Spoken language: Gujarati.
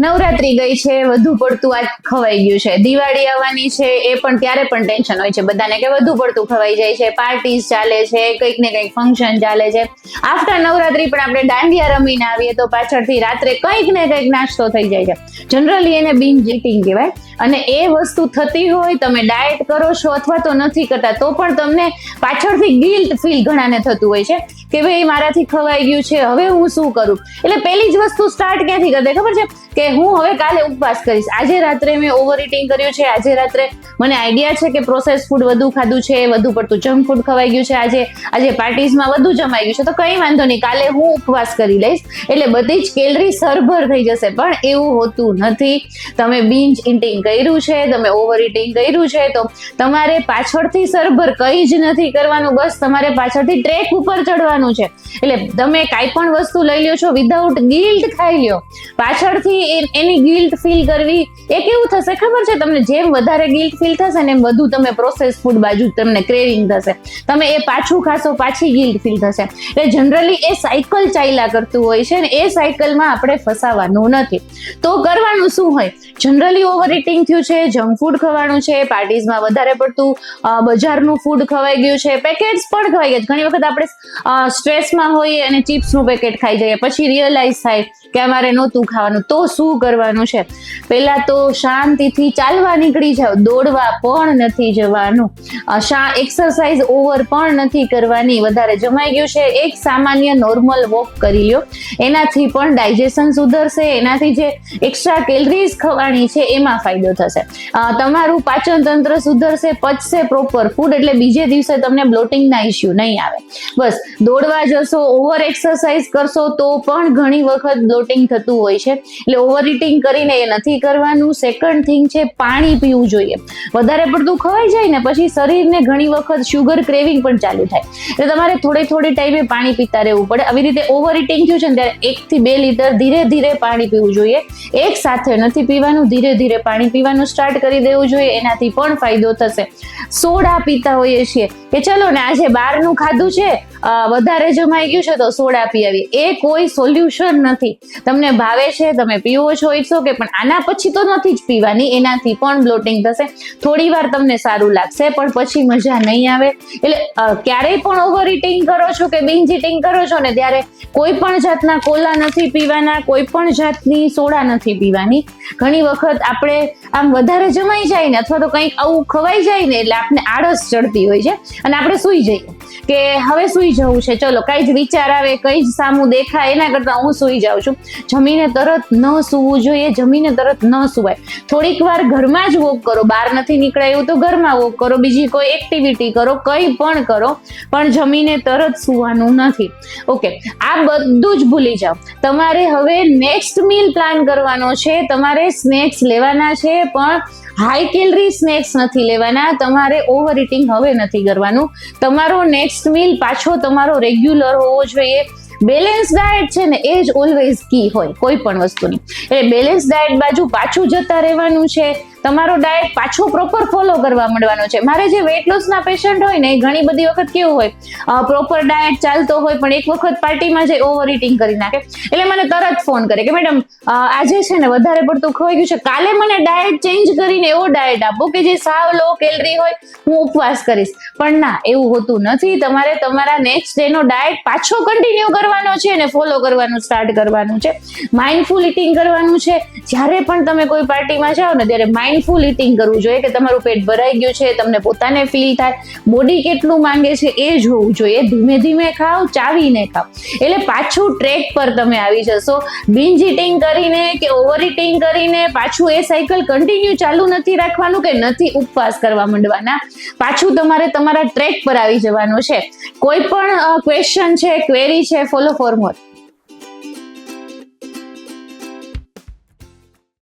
નવરાત્રી ગઈ છે, વધુ પડતું આજ ખવાઈ ગયું છે. દિવાળી આવવાની છે, એ પણ ત્યારે પણ ટેન્શન હોય છે બધાને કે વધુ પડતું ખવાઈ જાય છે. પાર્ટીઝ ચાલે છે, કંઈક ને કંઈક ફંક્શન ચાલે છે. આફ્ટર નવરાત્રી પણ આપણે દાંડિયા રમીને આવીએ તો પાછળથી રાત્રે કંઈક ને કંઈક નાસ્તો થઈ જાય છે. જનરલી એને બિંજ ઇટિંગ કહેવાય. અને એ વસ્તુ થતી હોય, તમે ડાયટ કરો છો અથવા તો નથી કરતા, તો પણ તમને પાછળથી ગિલ્ટ ફીલ ઘણાને થતું હોય છે કે ભાઈ મારાથી ખવાઈ ગયું છે, હવે હું શું કરું. એટલે પહેલી જ વસ્તુ સ્ટાર્ટ ક્યાંથી કરી દે ખબર છે કે હું હવે કાલે ઉપવાસ કરીશ. આજે રાત્રે મેં ઓવર ઇટિંગ કર્યું છે, આજે રાત્રે મને આઈડિયા છે કે પ્રોસેસ ફૂડ વધુ ખાધું છે, વધુ પડતું જંક ફૂડ ખવાઈ ગયું છે, આજે પાર્ટીઝમાં વધુ જમાઈ ગયું છે, તો કંઈ વાંધો નહીં, કાલે હું ઉપવાસ કરી લઈશ એટલે બધી જ કેલરી સરભર થઈ જશે. પણ એવું હોતું નથી. તમે બિંજ ઇટિંગ કર્યું છે, તમે ઓવર ઇટિંગ કર્યું છે, તો તમારે પાછળથી સરભર કંઈ જ નથી કરવાનું, બસ તમારે પાછળથી ટ્રેક ઉપર ચડવાનું છે. એટલે તમે કાંઈ પણ વસ્તુ લઈ લ્યો છો વિધાઉટ ગિલ્ટ ખાઈ લ્યો. પાછળથી એની ગિલ્ટ ફીલ કરવી એ કેવું થશે ખબર છે તમને? જેમ વધારે ગિલ્ટ ફીલ થશે ને એમ વધુ તમે પ્રોસેસ ફૂડ બાજુ તમને ક્રેવિંગ થશે, તમે એ પાછું ખાશો, પાછી ગિલ્ટ ફીલ થશે. એટલે જનરલી એ સાયકલ ચાલ્યા કરતું હોય છે ને એ સાયકલમાં આપણે ફસાવાનું નથી. તો કરવાનું શું હોય? જનરલી ઓવર ઇટિંગ થયું છે, જંક ફૂડ ખવાનું છે, પાર્ટીઝમાં વધારે પડતું બજારનું ફૂડ ખવાઈ ગયું છે, પેકેટ્સ પણ ખવાઈ ગયા છે. ઘણી વખત આપણે સ્ટ્રેસમાં હોઈએ અને ચિપ્સનું પેકેટ ખાઈ જઈએ, પછી રિયલાઇઝ થાય કે અમારે નહોતું ખાવાનું. તો શું કરવાનું છે? પહેલા તો શાંતિથી ચાલવા નીકળી જાઓ, દોડવા પણ નથી જવાનું, એક્સરસાઇઝ ઓવર પણ નથી કરવાની. વધારે જમાઈ ગયું છે, એક સામાન્ય નોર્મલ વોક કરી લ્યો, એનાથી પણ ડાયજેશન સુધરશે, એનાથી જે એક્સ્ટ્રા કેલરીઝ ખવાની છે એમાં ફાયદો થશે. તમારું પાચન તંત્ર સુધરશે, પચશે પ્રોપર ફૂડ, એટલે બીજે દિવસે તમને બ્લોટિંગના ઇસ્યુ નહીં આવે. બસ દોડવા જશો, ઓવર એક્સરસાઇઝ કરશો તો પણ ઘણી વખત બ્લોટિંગ થતું હોય છે. એટલે ઓવર ઇટિંગ કરીને એ નથી કરવાનું. સેકન્ડ થિંગ છે પાણી પીવું જોઈએ. વધારે પડતું ખવાઈ જાય ને પછી શરીરને ઘણી વખત શુગર ક્રેવિંગ પણ ચાલુ થાય, એટલે તમારે થોડી ટાઈમે પાણી પીતા રહેવું પડે. આવી રીતે ઓવર ઇટિંગ થયું છે ને ત્યારે 1 થી 2 લીટર ધીરે ધીરે પાણી પીવું જોઈએ. એક સાથે નથી પીવાનું, ધીરે ધીરે પાણી પીવાનું સ્ટાર્ટ કરી દેવું જોઈએ, એનાથી પણ ફાયદો થશે. સોડા પીતા હોઈએ છીએ કે ચલો ને આજે બહારનું ખાધું છે, વધારે જમાઈ ગયું છે તો સોડા પી આવીએ, એ કોઈ સોલ્યુશન નથી. તમને ભાવે છે, તમે પીવો છો, ઇટ્સ ઓકે, પણ આના પછી તો નથી જ પીવાની, એનાથી પણ બ્લોટિંગ થશે. થોડી વાર તમને સારું લાગશે પણ પછી મજા નહીં આવે. એટલે ક્યારેય પણ ઓવર ઇટિંગ કરો છો કે બિંજ ઇટિંગ કરો છો ને ત્યારે કોઈ પણ જાતના કોલા નથી પીવાના, કોઈ પણ જાતની સોડા નથી પીવાની. ઘણી વખત આપણે આમ વધારે જમાઈ જાય ને અથવા તો કંઈક આવું ખવાઈ જાય ને એટલે આપણે આળસ ચડતી હોય છે અને આપણે સૂઈ જઈએ કે હવે સૂઈ જવું છે, ચલો કઈ જ વિચાર આવે, કઈ જ સામું દેખાય એના કરતા હું સૂઈ જાઉં છું. જમીને તરત ન સૂવું જોઈએ, જમીને તરત ન સુવાય. થોડીક વાર ઘરમાં જ વોક કરો, બહાર નથી નીકળાયું તો ઘરમાં વોક કરો, બીજી કોઈ એક્ટિવિટી કરો, કંઈ પણ કરો, પણ જમીને તરત સુવાનું નથી. ઓકે, આ બધું જ ભૂલી જાઓ. તમારે હવે નેક્સ્ટ મીલ પ્લાન કરવાનો છે. તમારે સ્નેક્સ લેવાના છે પણ હાઈ કેલરી સ્નેક્સ નથી લેવાના. તમારે ઓવર ઇટિંગ હવે નથી કરવાનું. તમારો નેક્સ્ટ મીલ પાછો તમારો રેગ્યુલર હોવો જોઈએ. બેલેન્સ ડાયટ છે ને એ જ ઓલવેઝ કી હોય કોઈ પણ વસ્તુની. એટલે બેલેન્સ ડાયટ બાજુ પાછું જતા રહેવાનું છે. તમારો ડાયટ પાછો પ્રોપર ફોલો કરવા માંડવાનો છે. મારે જે વેટ લોસના પેશન્ટ હોય ને એ ઘણી બધી વખત કેવું હોય, પ્રોપર ડાયટ ચાલતો હોય પણ એક વખત પાર્ટીમાં જઈ ઓવર ઇટિંગ કરી નાખે, એટલે મને તરત ફોન કરે કે મેડમ આજે છે ને વધારે પડતું ખવાઈ ગયું છે, કાલે મને ડાયટ ચેન્જ કરીને એવો ડાયટ આપો કે જે સાવ લો કેલરી હોય, હું ઉપવાસ કરીશ. પણ ના, એવું હોતું નથી. તમારે તમારા નેક્સ્ટ ડે નો ડાયટ પાછો કન્ટિન્યુ કરવાનો છે અને ફોલો કરવાનું સ્ટાર્ટ કરવાનું છે. માઇન્ડફુલ ઇટિંગ કરવાનું છે. જ્યારે પણ તમે કોઈ પાર્ટીમાં જાઓ ને ત્યારે માઇન્ડફુલ ઇટિંગ કરવું જોઈએ કે તમારું પેટ ભરાઈ ગયું છે, તમને પોતાને ફીલ થાય, બોડી કેટલું માંગે છે એ જોવું જોઈએ. ધીમે ધીમે ખાઓ, ચાવીને ખાઓ, એટલે પાછું ટ્રેક પર તમે આવી જશો. બિંજ ઇટિંગ કરીને કે ઓવર ઇટિંગ કરીને પાછું એ સાયકલ કન્ટિન્યુ ચાલુ નથી રાખવાનું કે નથી ઉપવાસ કરવા માંડવાના. પાછું તમારે તમારા ટ્રેક પર આવી જવાનું છે. કોઈ પણ ક્વેશ્ચન છે, ક્વેરી છે, ફોલો ફોર મોર.